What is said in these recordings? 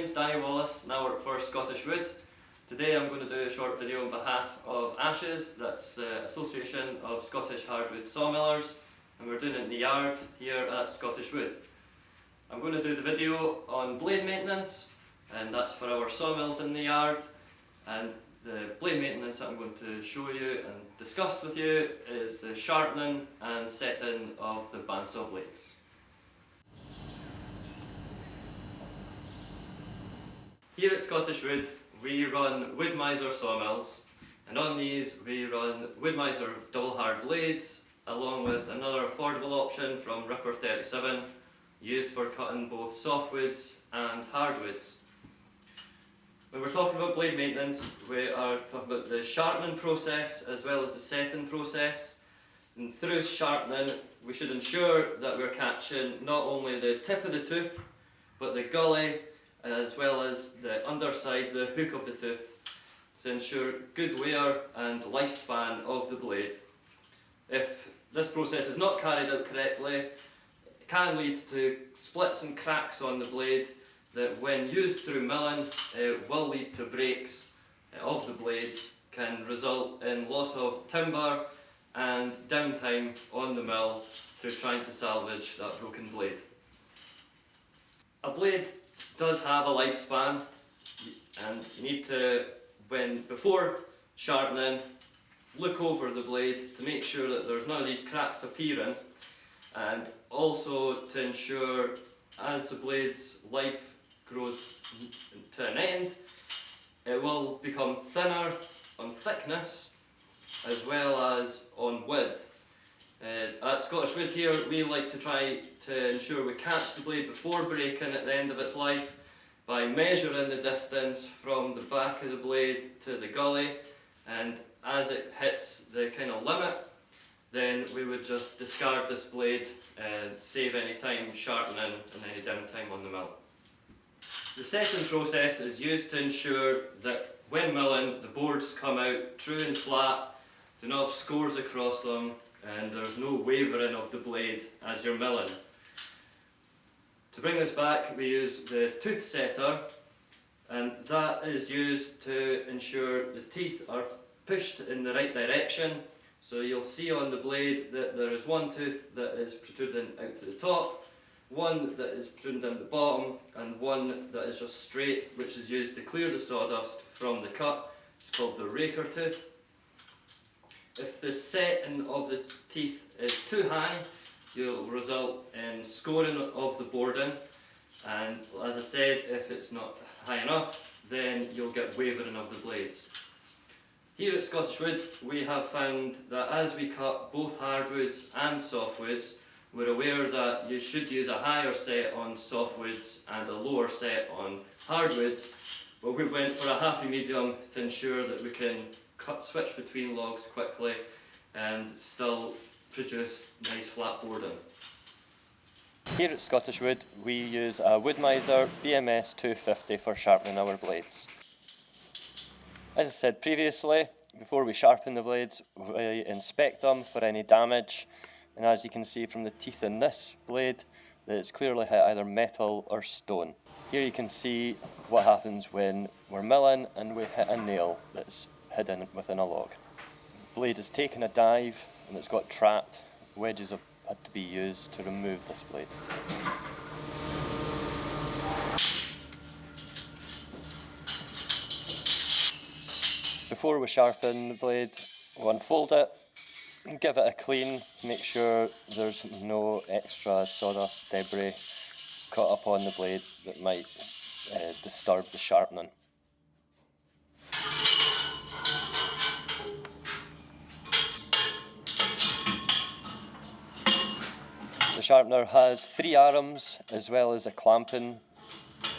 name's Danny Wallace and I work for Scottish Wood. Today I'm going to do a short video on behalf of Ashes, that's the Association of Scottish Hardwood Sawmillers, and we're doing it in the yard here at Scottish Wood. I'm going to do the video on blade maintenance, and that's for our sawmills in the yard, and the blade maintenance that I'm going to show you and discuss with you is the sharpening and setting of the bandsaw blades. Here at Scottish Wood we run Wood Miser sawmills, and on these we run Wood Miser double hard blades along with another affordable option from Ripper 37 used for cutting both softwoods and hardwoods. When we're talking about blade maintenance, we are talking about the sharpening process as well as the setting process. And through sharpening, we should ensure that we're catching not only the tip of the tooth, but the gully, as well as the underside, the hook of the tooth, to ensure good wear and lifespan of the blade. If this process is not carried out correctly, it can lead to splits and cracks on the blade that when used through milling will lead to breaks of the blades, can result in loss of timber and downtime on the mill to trying to salvage that broken blade. A blade does have a lifespan, and you need to, before sharpening, look over the blade to make sure that there's none of these cracks appearing, and also to ensure as the blade's life grows to an end, it will become thinner on thickness as well as on width. At Scottish Wood here, we like to try to ensure we catch the blade before breaking at the end of its life by measuring the distance from the back of the blade to the gully, and as it hits the kind of limit, then we would just discard this blade and save any time sharpening and any downtime on the mill. The setting process is used to ensure that when milling, the boards come out true and flat, do not have scores across them, and there's no wavering of the blade as you're milling. To bring this back, we use the tooth setter, and that is used to ensure the teeth are pushed in the right direction. So you'll see on the blade that there is one tooth that is protruding out to the top, one that is protruding down the bottom, and one that is just straight, which is used to clear the sawdust from the cut. It's called the raker tooth. If the setting of the teeth is too high, you'll result in scoring of the boarding, and as I said, if it's not high enough, then you'll get wavering of the blades. Here at Scottish Wood, we have found that as we cut both hardwoods and softwoods, we're aware that you should use a higher set on softwoods and a lower set on hardwoods, but we went for a happy medium to ensure that we can switch between logs quickly and still produce nice flat boarding. Here at Scottish Wood, we use a Wood Miser BMS 250 for sharpening our blades. As I said previously, before we sharpen the blades, we inspect them for any damage, and as you can see from the teeth in this blade, that it's clearly hit either metal or stone. Here you can see what happens when we're milling and we hit a nail that's hidden within a log. The blade has taken a dive and it's got trapped. Wedges have had to be used to remove this blade. Before we sharpen the blade, we'll unfold it, give it a clean, make sure there's no extra sawdust debris caught up on the blade that might disturb the sharpening. The sharpener has 3 arms as well as a clamping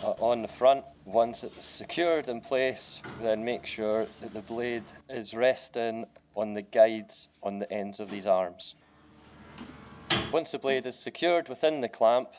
on the front. Once it's secured in place, then make sure that the blade is resting on the guides on the ends of these arms. Once the blade is secured within the clamp,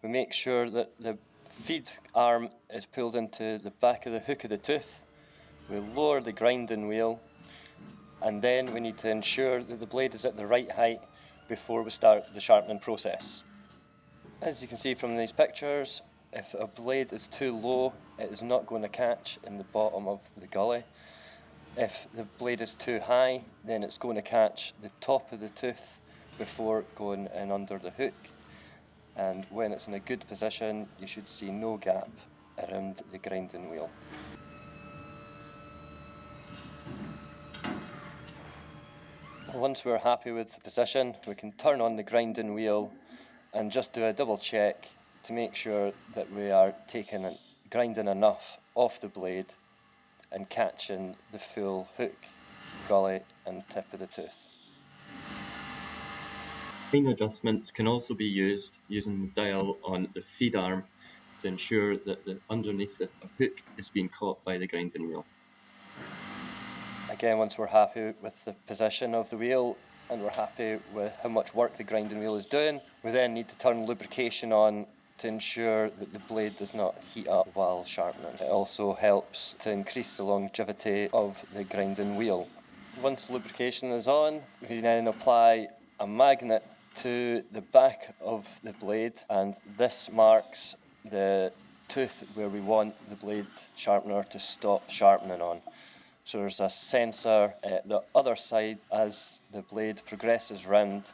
we make sure that the feed arm is pulled into the back of the hook of the tooth. We lower the grinding wheel, and then we need to ensure that the blade is at the right height before we start the sharpening process. As you can see from these pictures, if a blade is too low, it is not going to catch in the bottom of the gully. If the blade is too high, then it's going to catch the top of the tooth before going in under the hook. And when it's in a good position, you should see no gap around the grinding wheel. Once we're happy with the position, we can turn on the grinding wheel and just do a double check to make sure that we are grinding enough off the blade and catching the full hook, gully and tip of the tooth. Fine adjustments can also be used using the dial on the feed arm to ensure that underneath the hook is being caught by the grinding wheel. Again, once we're happy with the position of the wheel and we're happy with how much work the grinding wheel is doing, we then need to turn lubrication on to ensure that the blade does not heat up while sharpening. It also helps to increase the longevity of the grinding wheel. Once lubrication is on, we then apply a magnet to the back of the blade, and this marks the tooth where we want the blade sharpener to stop sharpening on. So there's a sensor at the other side as the blade progresses round,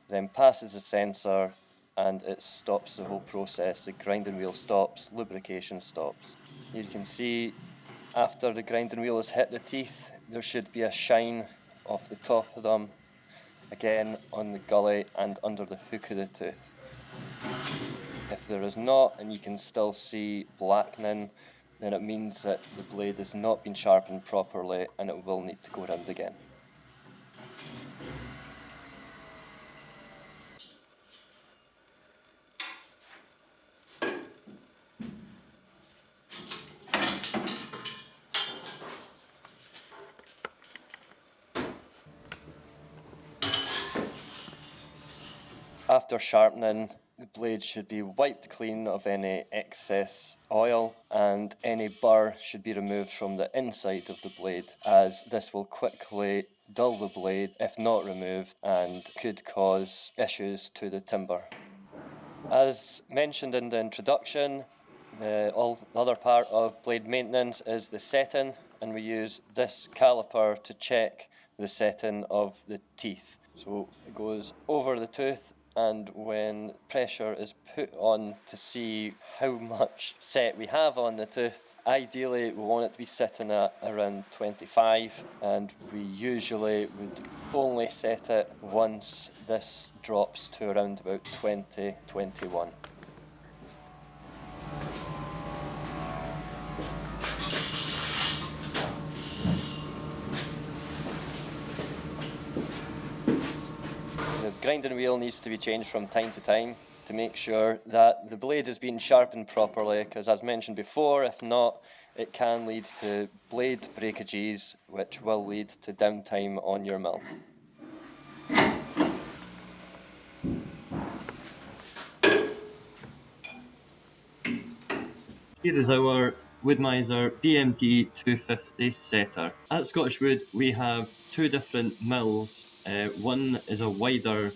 then passes the sensor and it stops the whole process. The grinding wheel stops, lubrication stops. You can see after the grinding wheel has hit the teeth, there should be a shine off the top of them, again on the gully and under the hook of the tooth. If there is not, and you can still see blackening, then it means that the blade has not been sharpened properly and it will need to go round again. After sharpening, the blade should be wiped clean of any excess oil and any burr should be removed from the inside of the blade, as this will quickly dull the blade if not removed and could cause issues to the timber. As mentioned in the introduction, the other part of blade maintenance is the setting, and we use this caliper to check the setting of the teeth. So it goes over the tooth, and when pressure is put on to see how much set we have on the tooth, ideally we want it to be sitting at around 25, and we usually would only set it once this drops to around about 20, 21. The grinding wheel needs to be changed from time to time to make sure that the blade is being sharpened properly, because as mentioned before, if not, it can lead to blade breakages, which will lead to downtime on your mill. Here is our Woodmiser BMT 250 setter. At Scottish Wood we have two different mills. One is a wider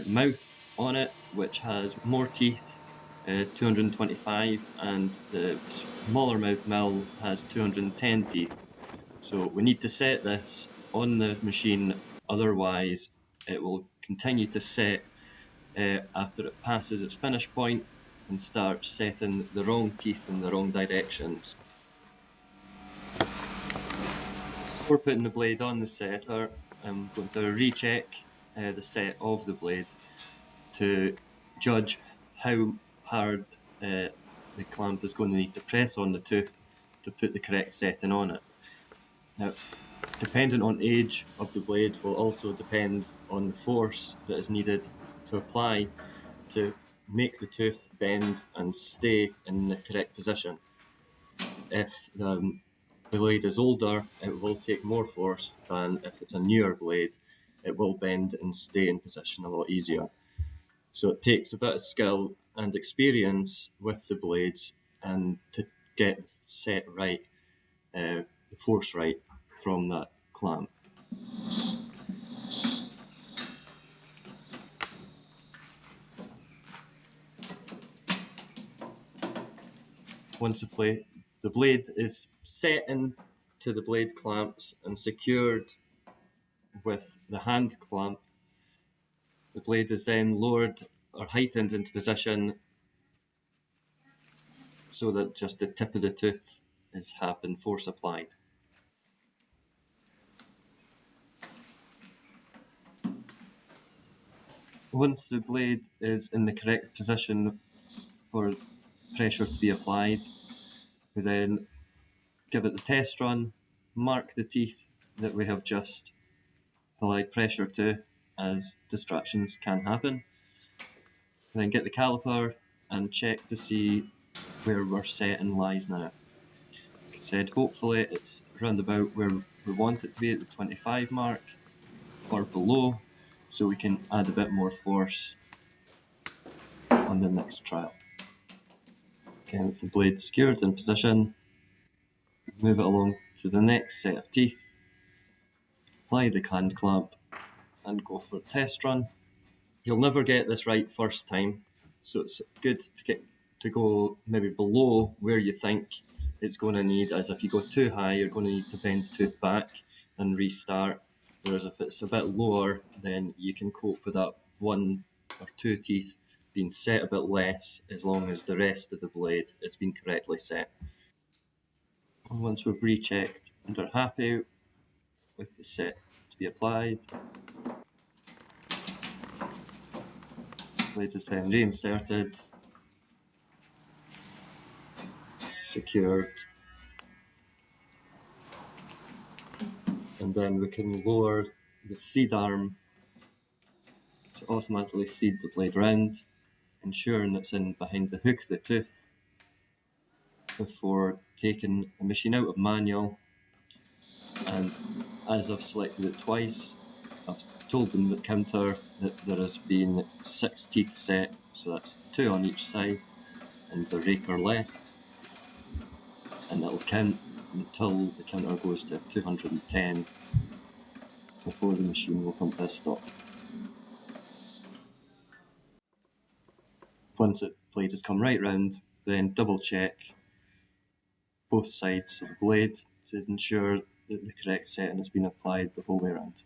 mouth on it, which has more teeth, 225, and the smaller mouth mill has 210 teeth. So we need to set this on the machine, otherwise it will continue to set after it passes its finish point and starts setting the wrong teeth in the wrong directions. Before putting the blade on the setter, I'm going to recheck the set of the blade to judge how hard the clamp is going to need to press on the tooth to put the correct setting on it. Now, dependent on age of the blade will also depend on the force that is needed to apply to make the tooth bend and stay in the correct position. If the blade is older, it will take more force than if it's a newer blade. It will bend and stay in position a lot easier. So it takes a bit of skill and experience with the blades and to get the set right, the force right from that clamp. Once the blade is set into the blade clamps and secured with the hand clamp, the blade is then lowered or heightened into position so that just the tip of the tooth is having force applied. Once the blade is in the correct position for pressure to be applied, we then give it the test run, mark the teeth that we have just applied pressure to, as distractions can happen. Then get the caliper and check to see where our setting lies now. Like I said, hopefully it's round about where we want it to be at the 25 mark or below, so we can add a bit more force on the next trial. Again, with the blade secured in position, move it along to the next set of teeth, apply the hand clamp and go for a test run. You'll never get this right first time, so it's good to go maybe below where you think it's going to need, as if you go too high you're going to need to bend the tooth back and restart, whereas if it's a bit lower then you can cope with that one or two teeth being set a bit less, as long as the rest of the blade has been correctly set. And once we've rechecked and are happy with the set to be applied, blade is then reinserted, secured, and then we can lower the feed arm to automatically feed the blade round, ensuring it's in behind the hook of the tooth before taking the machine out of manual. And as I've selected it twice, I've told the counter that there has been 6 teeth set, so that's 2 on each side, and the raker left, and it'll count until the counter goes to 210 before the machine will come to a stop. Once the blade has come right round, then double check both sides of the blade to ensure that the correct setting has been applied the whole way around.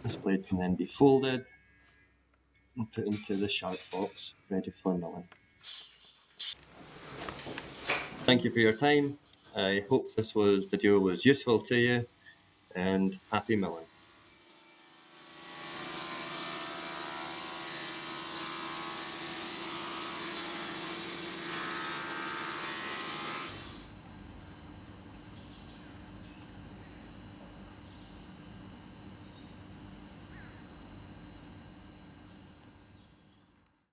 This blade can then be folded and put into the sharp box, ready for milling. Thank you for your time. I hope this video was useful to you, and happy milling.